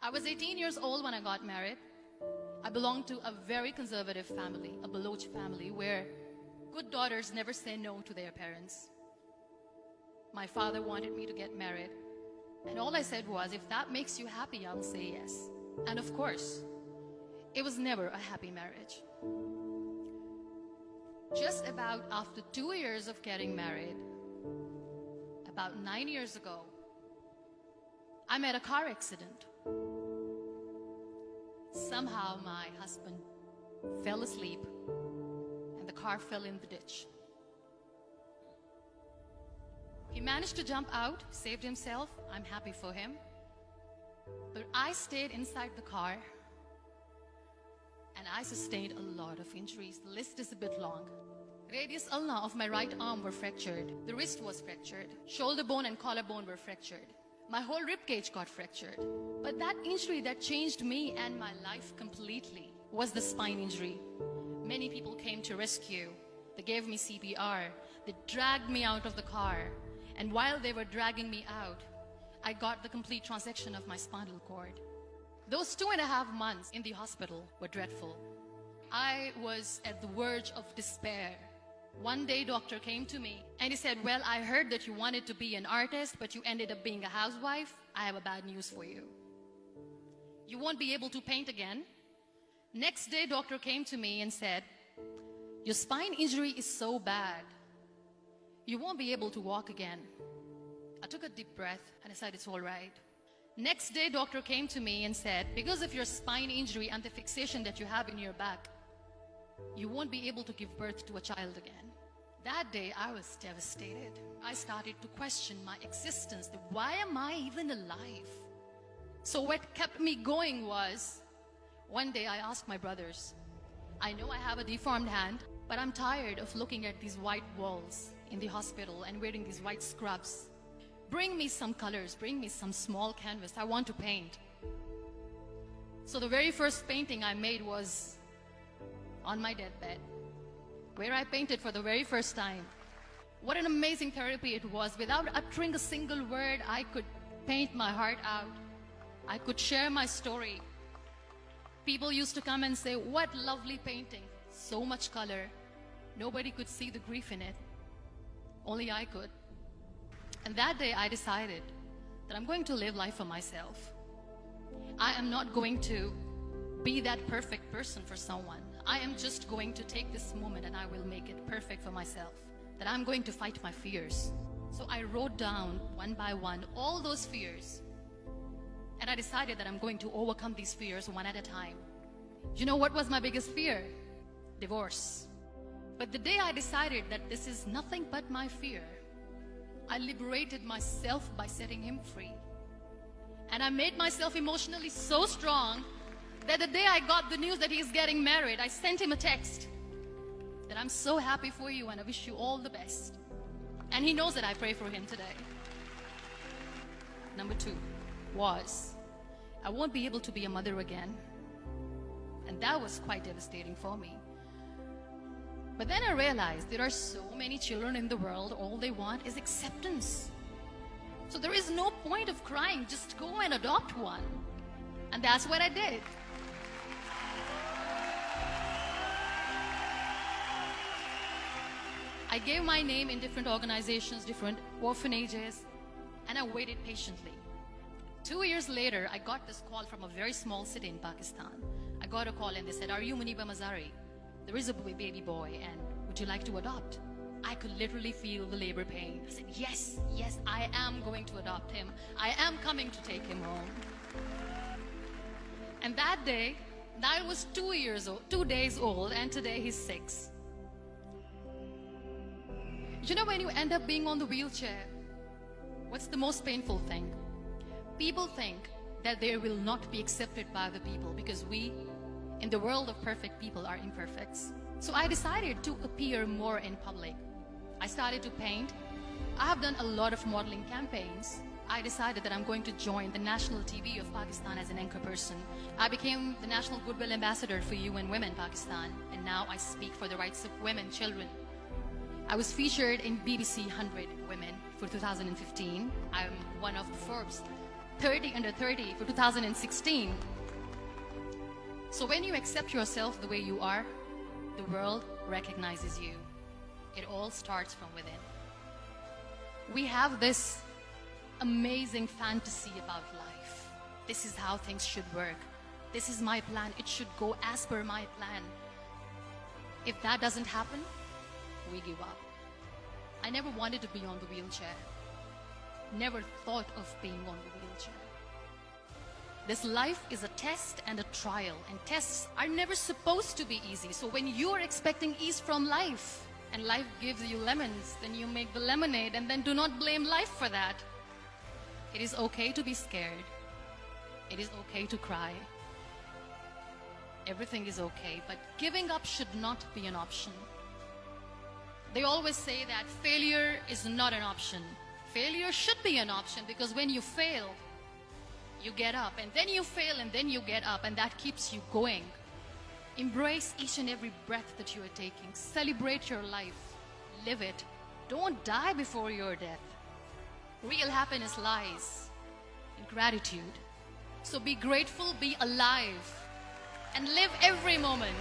I was 18 years old when I got married. I belonged to a very conservative family, a Baloch family, where good daughters never say no to their parents. My father wanted me to get married, and all I said was, if that makes you happy, I'll say yes. And of course, it was never a happy marriage. Just about after 2 years of getting married, about 9 years ago, I met a car accident. Somehow my husband fell asleep and the car fell in the ditch. He managed to jump out, saved himself. I'm happy for him. But I stayed inside the car and I sustained a lot of injuries. The list is a bit long. Radius ulna of my right arm were fractured. The wrist was fractured. Shoulder bone and collarbone were fractured. My whole rib cage got fractured. But that injury that changed me and my life completely was the spine injury. Many people came to rescue. They gave me CPR. They dragged me out of the car. And while they were dragging me out, I got the complete transection of my spinal cord. Those 2.5 months in the hospital were dreadful. I was at the verge of despair. One day, doctor came to me and he said, well, I heard that you wanted to be an artist, but you ended up being a housewife. I have a bad news for you. You won't be able to paint again. Next day, doctor came to me and said, your spine injury is so bad, you won't be able to walk again. I took a deep breath and I said, it's all right. Next day, doctor came to me and said, because of your spine injury and the fixation that you have in your back, you won't be able to give birth to a child again. That day, I was devastated. I started to question my existence. Why am I even alive? So what kept me going was, one day I asked my brothers, I know I have a deformed hand, but I'm tired of looking at these white walls in the hospital and wearing these white scrubs. Bring me some colors, bring me some small canvas. I want to paint. So the very first painting I made was on my deathbed, where I painted for the very first time. What an amazing therapy it was. Without uttering a single word, I could paint my heart out. I could share my story. People used to come and say, what lovely painting, so much color. Nobody could see the grief in it. Only I could. And that day I decided that I'm going to live life for myself. I am not going to be that perfect person for someone. I am just going to take this moment and I will make it perfect for myself. That I'm going to fight my fears. So I wrote down one by one all those fears. And I decided that I'm going to overcome these fears one at a time. You know what was my biggest fear? Divorce. But the day I decided that this is nothing but my fear, I liberated myself by setting him free. And I made myself emotionally so strong that the day I got the news that he's getting married, I sent him a text that I'm so happy for you and I wish you all the best. And he knows that I pray for him today. Number 2 was, I won't be able to be a mother again. And that was quite devastating for me. But then I realized there are so many children in the world, all they want is acceptance. So there is no point of crying, just go and adopt one. And that's what I did. I gave my name in different organizations, different orphanages, and I waited patiently. 2 years later, I got this call from a very small city in Pakistan. I got a call and they said, are you Muniba Mazari? There is a baby boy and would you like to adopt? I could literally feel the labor pain. I said, yes, yes, I am going to adopt him. I am coming to take him home. And that day, I was 2 days old, and today he's 6. You know, when you end up being on the wheelchair, what's the most painful thing? People think that they will not be accepted by the people because we, in the world of perfect people, are imperfects. So I decided to appear more in public. I started to paint. I have done a lot of modeling campaigns. I decided that I'm going to join the national TV of Pakistan as an anchor person. I became the National Goodwill Ambassador for UN Women Pakistan, and now I speak for the rights of women, children. I was featured in BBC 100 Women for 2015. I'm one of the Forbes 30 under 30 for 2016. So when you accept yourself the way you are, the world recognizes you. It all starts from within. We have this amazing fantasy about life. This is how things should work. This is my plan. It should go as per my plan. If that doesn't happen, we give up. I never wanted to be on the wheelchair. Never thought of being on the wheelchair. This life is a test and a trial, and tests are never supposed to be easy. So when you are expecting ease from life, and life gives you lemons, then you make the lemonade, and then do not blame life for that. It is okay to be scared. It is okay to cry. Everything is okay, but giving up should not be an option. They always say that failure is not an option. Failure should be an option, because when you fail, you get up, and then you fail, and then you get up, and that keeps you going. Embrace each and every breath that you are taking. Celebrate your life. Live it. Don't die before your death. Real happiness lies in gratitude. So be grateful, be alive, and live every moment.